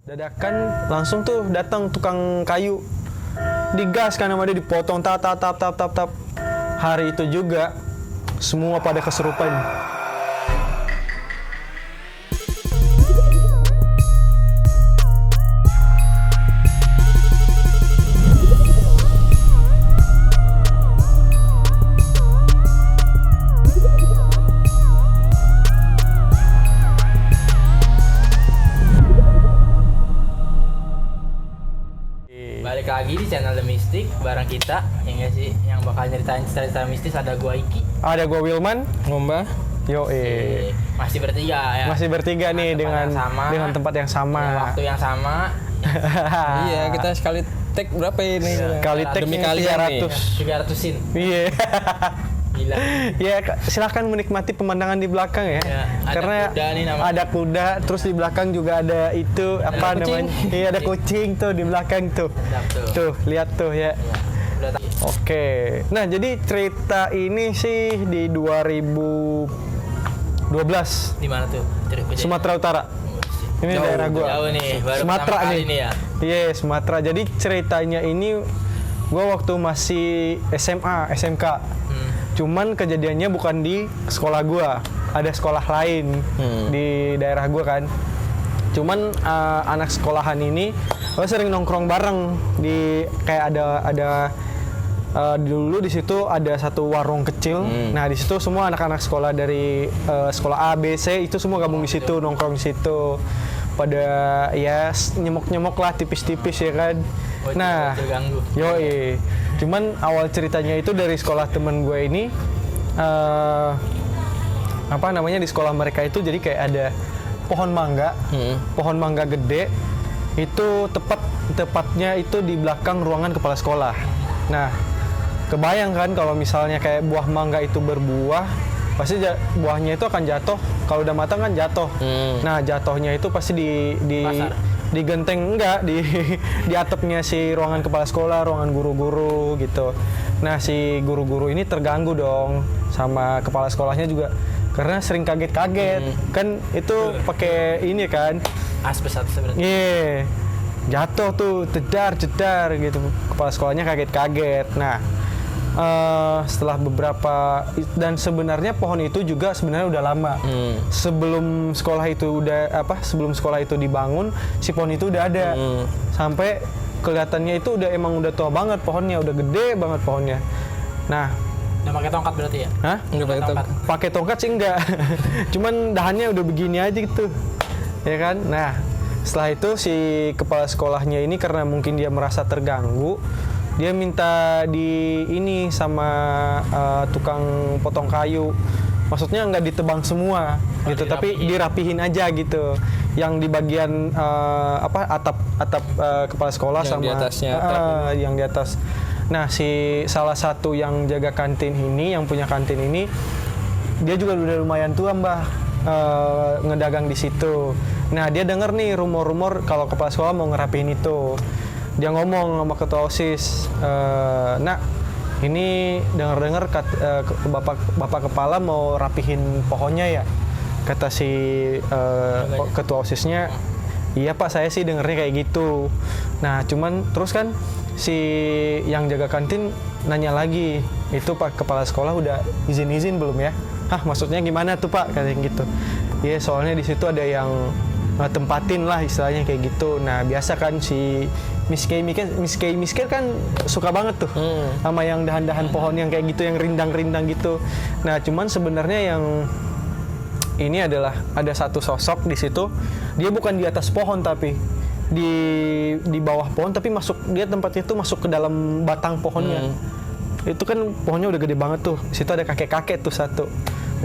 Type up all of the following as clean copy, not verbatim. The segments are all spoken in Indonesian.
Dadakan langsung tuh datang tukang kayu, digas kan sama dia, dipotong tap. Hari itu juga semua pada kesurupan. Balik lagi di channel The Mystic bareng kita yang nggak sih yang bakal nyeritain cerita mistis. Ada gua Iki, Ada gua Wilman, Ngomba. masih bertiga ya. masih bertiga nih dengan tempat yang sama. Waktu yang sama. Iya, kita sekali take berapa ini? Kali take demi ini kalian 300. 300-in. Iya. Gila. Ya, silakan menikmati pemandangan di belakang ya. Ya, ada Karena kuda nih namanya. ada kuda, terus di belakang juga ada itu apa kucing. namanya? Iya, ada kucing tuh di belakang tuh. Sedap tuh. Tuh, lihat tuh ya. Udah tahu. Oke. Nah, jadi cerita ini sih di 2012 Di mana tuh? Sumatera Utara. Ini Jauh, daerah gua. Jauh nih, baru Sumatera pertama nih. kali nih ya. Iya, Sumatera. Jadi ceritanya ini gua waktu masih SMA, SMK. Cuman kejadiannya bukan di sekolah gua, ada sekolah lain di daerah gua kan. Cuman anak sekolahan ini gua sering nongkrong bareng di kayak ada dulu di situ ada satu warung kecil. Nah, di situ semua anak-anak sekolah dari sekolah A, B, C itu semua gabung di situ, nongkrong di situ. Pada ya nyemok-nyemok lah tipis-tipis ya kan. Nah, Terganggu. yoi. Cuman awal ceritanya itu dari sekolah temen gue ini, apa namanya, di sekolah mereka itu jadi kayak ada pohon mangga gede, itu tepatnya itu di belakang ruangan kepala sekolah. Nah, kebayang kan kalau misalnya kayak buah mangga itu berbuah, pasti buahnya itu akan jatuh. Kalau udah matang kan jatuh. Nah, jatuhnya itu pasti di genteng di atapnya si ruangan kepala sekolah, ruangan guru-guru gitu. Nah, si guru-guru ini terganggu dong sama kepala sekolahnya juga karena sering kaget-kaget. Kan itu pakai ini kan. Asbes sebenarnya. Iya. Jatuh tuh, jedar gitu. Kepala sekolahnya kaget-kaget. Nah, setelah beberapa, dan sebenarnya pohon itu juga sebenarnya udah lama. Sebelum sekolah itu dibangun, si pohon itu udah ada. Sampai kelihatannya itu emang udah tua banget pohonnya, udah gede banget pohonnya. Nah, Udah pakai tongkat berarti ya? hah? Enggak pakai tongkat. Pakai tongkat sih enggak. Cuman dahannya udah begini aja gitu. Ya kan? Nah, setelah itu si kepala sekolahnya ini karena mungkin dia merasa terganggu, dia minta di ini sama tukang potong kayu. Maksudnya nggak ditebang semua gitu, tapi dirapihin aja gitu. Yang di bagian atap kepala sekolah Yang sama di atasnya yang di atas. Nah, si salah satu yang jaga kantin ini, yang punya kantin ini, dia juga udah lumayan tua, Mbah, ngedagang di situ. Nah, dia denger nih rumor-rumor kalau kepala sekolah mau ngerapihin itu. Dia ngomong sama ketua OSIS, "Nak, ini dengar-dengar bapak kepala mau rapihin pohonnya ya?" Kata si ketua OSISnya, "Iya Pak, saya sih dengernya kayak gitu." Nah, cuman terus kan si yang jaga kantin nanya lagi, "Itu Pak kepala sekolah udah izin belum ya?" "Hah, maksudnya gimana tuh Pak?" Katanya gitu. "Iya, soalnya di situ ada yang tempatin lah istilahnya kayak gitu." Nah, biasa kan si Miss Kay kan suka banget tuh sama yang dahan-dahan pohon yang kayak gitu, yang rindang-rindang gitu. Nah, cuman sebenarnya yang ini adalah ada satu sosok di situ. Dia bukan di atas pohon tapi di bawah pohon, tapi tempatnya itu masuk ke dalam batang pohonnya. Itu kan pohonnya udah gede banget tuh. Di situ ada kakek-kakek tuh satu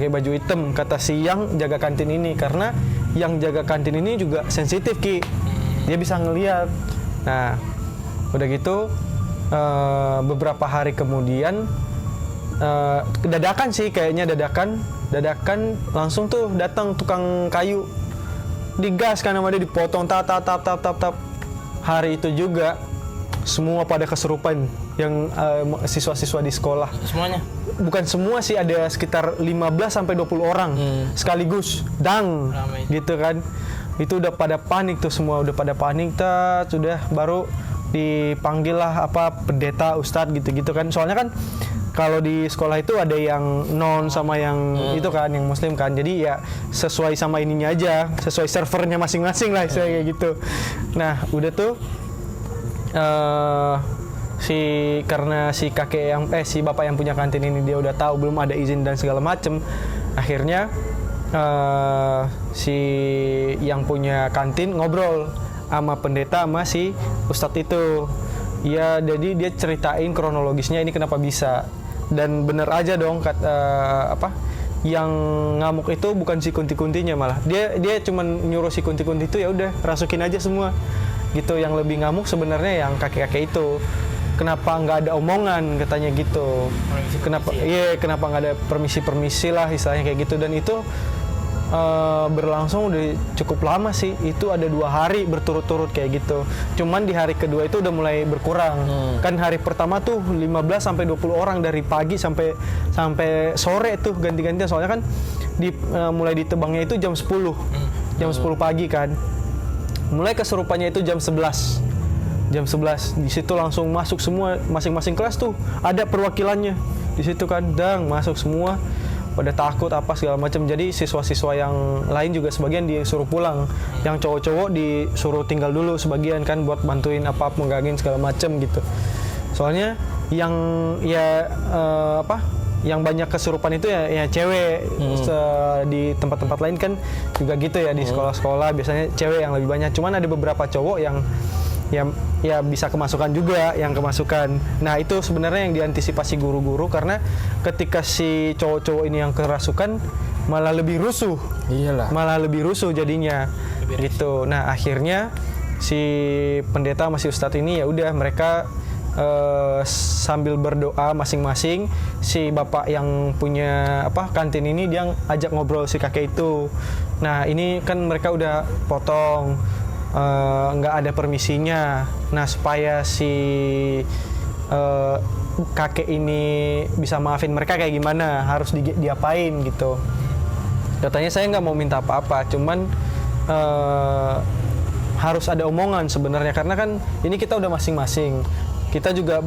pakai baju hitam, kata si yang jaga kantin ini, karena yang jaga kantin ini juga sensitif Ki. Dia bisa ngelihat. Nah, udah gitu beberapa hari kemudian dadakan langsung tuh datang tukang kayu, digas kan sama dia, dipotong tap. Hari itu juga semua pada kesurupan yang siswa-siswa di sekolah. Semuanya? Bukan semua sih, ada sekitar 15 sampai 20 orang sekaligus, dang. Ramai. Gitu kan. Itu udah pada panik tuh semua, udah pada panik, sudah baru dipanggil lah pendeta, ustadz gitu-gitu kan. Soalnya kan kalau di sekolah itu ada yang non sama yang itu kan, yang muslim kan. Jadi ya sesuai sama ininya aja, sesuai servernya masing-masing lah kayak gitu. Nah, udah tuh karena si bapak yang punya kantin ini dia udah tahu belum ada izin dan segala macem. Akhirnya si yang punya kantin ngobrol sama pendeta sama si ustadz itu. Ya, jadi dia ceritain kronologisnya ini kenapa bisa. Dan bener aja dong yang ngamuk itu bukan si kunti-kuntinya, malah dia cuman nyuruh si kunti-kunti itu ya udah rasukin aja semua gitu. Yang lebih ngamuk sebenarnya yang kakek-kakek itu. Kenapa nggak ada omongan katanya gitu. Kenapa nggak ada permisi lah istilahnya kayak gitu. Dan itu berlangsung udah cukup lama sih. Itu ada 2 hari berturut-turut kayak gitu. Cuman di hari kedua itu udah mulai berkurang. Kan hari pertama tuh 15 sampai 20 orang dari pagi sampai sore tuh ganti-gantian. Soalnya kan mulai ditebangnya itu jam 10. Jam 10 pagi kan. Mulai kesurupannya itu jam 11. Jam 11 di situ langsung masuk semua, masing-masing kelas tuh ada perwakilannya. Di situ kan masuk semua. Pada takut apa segala macam. Jadi siswa-siswa yang lain juga sebagian disuruh pulang. Yang cowok-cowok disuruh tinggal dulu sebagian kan buat bantuin menggangguin segala macam gitu. Soalnya yang yang banyak kesurupan itu ya cewek. Di tempat-tempat lain kan juga gitu ya, di sekolah-sekolah biasanya cewek yang lebih banyak. Cuman ada beberapa cowok yang ya bisa kemasukan juga, yang kemasukan. Nah, itu sebenarnya yang diantisipasi guru-guru, karena ketika si cowok-cowok ini yang kerasukan malah lebih rusuh. Iyalah. Malah lebih rusuh jadinya. Gitu. Nah, akhirnya si pendeta masih ustadz ini ya udah mereka sambil berdoa masing-masing. Si bapak yang punya kantin ini dia ajak ngobrol si kakek itu. Nah, ini kan mereka udah potong, nggak ada permisinya. Nah, supaya si kakek ini bisa maafin mereka kayak gimana, harus diapain gitu. Katanya saya nggak mau minta apa-apa, cuman harus ada omongan sebenarnya, karena kan ini kita udah masing-masing. Kita juga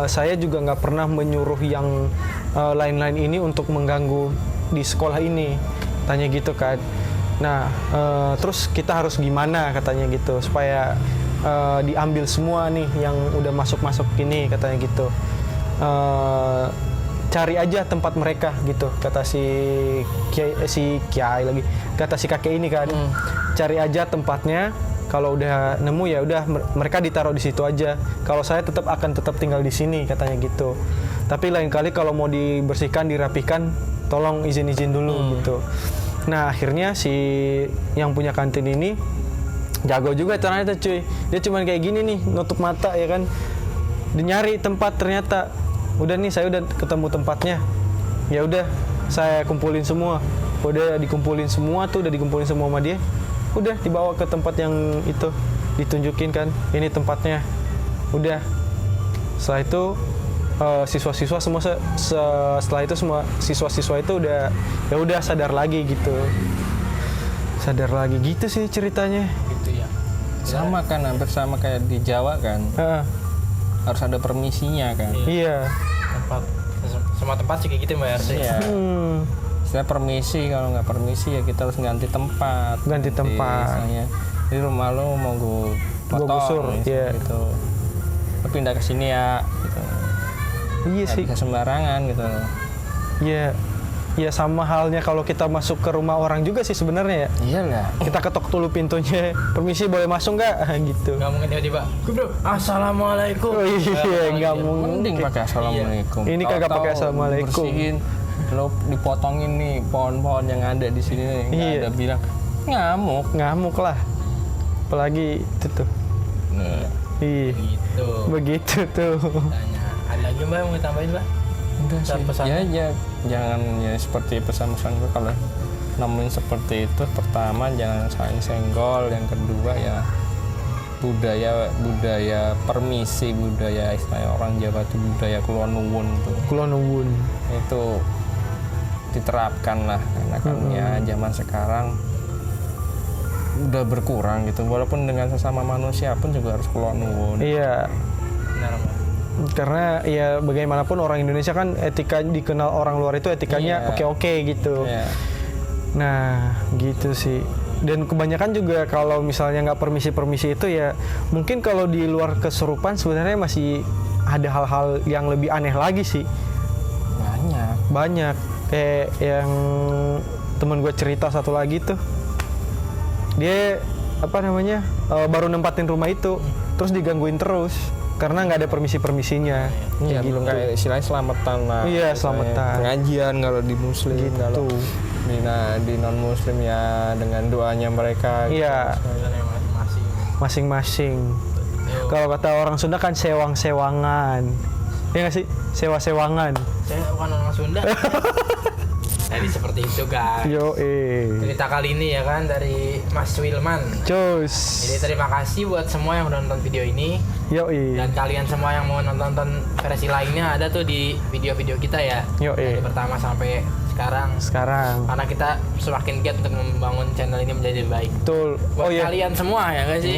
saya juga nggak pernah menyuruh yang lain-lain ini untuk mengganggu di sekolah ini, tanya gitu kan. Nah, terus kita harus gimana katanya gitu supaya diambil semua nih yang udah masuk ini katanya gitu. Cari aja tempat mereka gitu, kata si kiai lagi, kata si kakek ini kan. Cari aja tempatnya, kalau udah nemu ya udah mereka ditaruh di situ aja. Kalau saya akan tetap tinggal di sini katanya gitu. Tapi lain kali kalau mau dibersihkan, dirapikan, tolong izin dulu gitu. Nah, akhirnya si yang punya kantin ini jago juga ternyata cuy. Dia cuman kayak gini nih, nutup mata ya kan. Dia nyari tempat, ternyata udah nih saya udah ketemu tempatnya. Ya udah saya kumpulin semua. Udah dikumpulin semua sama dia. Udah dibawa ke tempat yang itu, ditunjukin kan, ini tempatnya. Udah. Setelah itu siswa-siswa semua setelah itu semua siswa-siswa itu udah sadar lagi gitu sih ceritanya gitu ya. Sama kan, hampir sama kayak di Jawa kan. Harus ada permisinya kan. Iya. Semua tempat sih kayak gitu Mbak RC. Iya. Saya permisi, kalau nggak permisi ya kita harus ganti tempat. Misalnya di rumah lo mau gue potong gusur, gitu. Lo pindah ke sini ya gitu. Iya Nggak sih. bisa sembarangan gitu. Iya. Ya sama halnya kalau kita masuk ke rumah orang juga sih sebenarnya ya. Iyalah. Kita ketok dulu pintunya. Permisi boleh masuk nggak? Gitu. Nggak mungkin tiba-tiba, bro, assalamualaikum. Oh iya, nggak mungkin. Mending pakai assalamualaikum. Ini kagak pakai assalamualaikum. Bersihin, lo dipotongin nih pohon-pohon yang ada di sini nih. Nggak ada bilang ngamuk lah. Apalagi itu tuh. Nah. Iya. Begitu tuh. Tanya, ada lagi Mbak yang mau ditambahin Mbak? Udah sih. Ya jangan ya seperti pesan-pesan gue, kalau nemuin seperti itu, pertama jangan saling senggol, yang kedua ya budaya permisi, budaya istilah orang Jawa itu budaya kulon nuwun itu diterapkan lah, karena kan ya zaman sekarang udah berkurang gitu. Walaupun dengan sesama manusia pun juga harus keluar nuwun. Iya. Benar, Mbak. Karena ya bagaimanapun orang Indonesia kan etika dikenal orang luar itu etikanya Iya. oke-oke gitu. Iya. Nah, gitu sih. Dan kebanyakan juga kalau misalnya nggak permisi-permisi itu ya mungkin kalau di luar kesurupan sebenarnya masih ada hal-hal yang lebih aneh lagi sih. Banyak. Kayak yang temen gue cerita satu lagi tuh. Dia baru nempatin rumah itu terus digangguin terus karena nggak ada permisi-permisinya. Iya, belum kayak istilahnya selamatan lah. Iya, Misalnya selamatan. Pengajian kalau di muslim, Gitu. kalau di non muslim ya dengan doanya mereka. Iya. Masih. Masing-masing. Kalau kata orang Sunda kan sewang-sewangan. Iya nggak sih? Sewa-sewangan. Saya bukan orang Sunda. Jadi seperti itu guys. Cerita kali ini ya kan dari Mas Wilman. Cus. Jadi terima kasih buat semua yang udah nonton video ini. Dan kalian semua yang mau nonton versi lainnya ada tuh di video-video kita ya. Dari pertama sampai sekarang. Karena kita semakin giat untuk membangun channel ini menjadi baik. Betul. Buat kalian semua ya nggak sih?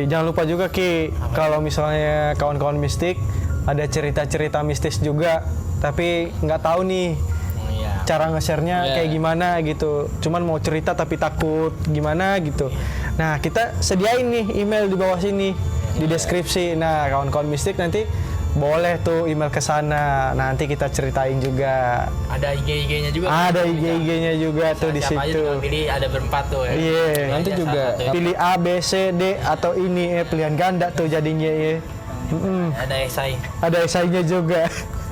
Jangan lupa juga Ki, kalau misalnya kawan-kawan mistik ada cerita-cerita mistis juga, tapi nggak tahu nih cara nge-share-nya kayak gimana gitu. Cuman mau cerita tapi takut gimana gitu. Nah, kita sediain nih email di bawah sini di deskripsi. Nah, kawan-kawan mistik nanti boleh tuh email ke sana. Nanti kita ceritain juga. Ada IG-nya juga. Ada IG-nya juga tuh di siapa aja situ. tinggal pilih, ada berempat tuh ya. Iya. Nanti juga Pilih A, B, C, D atau ini pilihan ganda tuh jadinya ya. Ada esai. Ada esainya juga.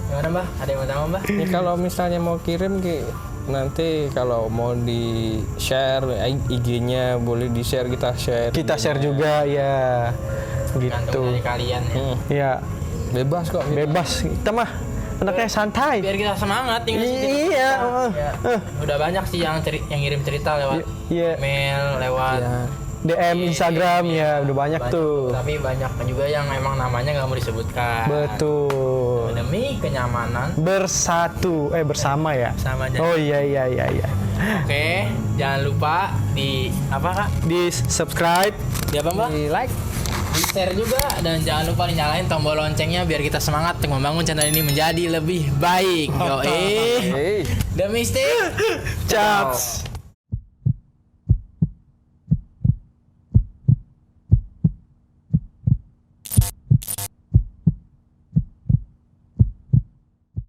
Gimana Mbak? Ada yang mau tambah Mbak? ini kalau misalnya mau kirim Ki, nanti kalau mau di share IG-nya boleh di share, kita share. Kita share juga ya. Tergantung Gitu. dari kalian ya. Ya, Bebas kok. bebas. Kita mah anaknya santai. Biar kita semangat tinggal sini. Iya. Udah banyak sih yang ngirim cerita lewat email, lewat DM Instagram ya udah banyak tuh. Tapi banyak juga yang emang namanya nggak mau disebutkan. Betul. Demi kenyamanan bersama ya. sama aja. Oh iya. Oke, jangan lupa di apa Kak? Di subscribe, Di apa Mbak? Di like. Di share juga dan jangan lupa nyalain tombol loncengnya biar kita semangat untuk membangun channel ini menjadi lebih baik. The Mystic. Caps.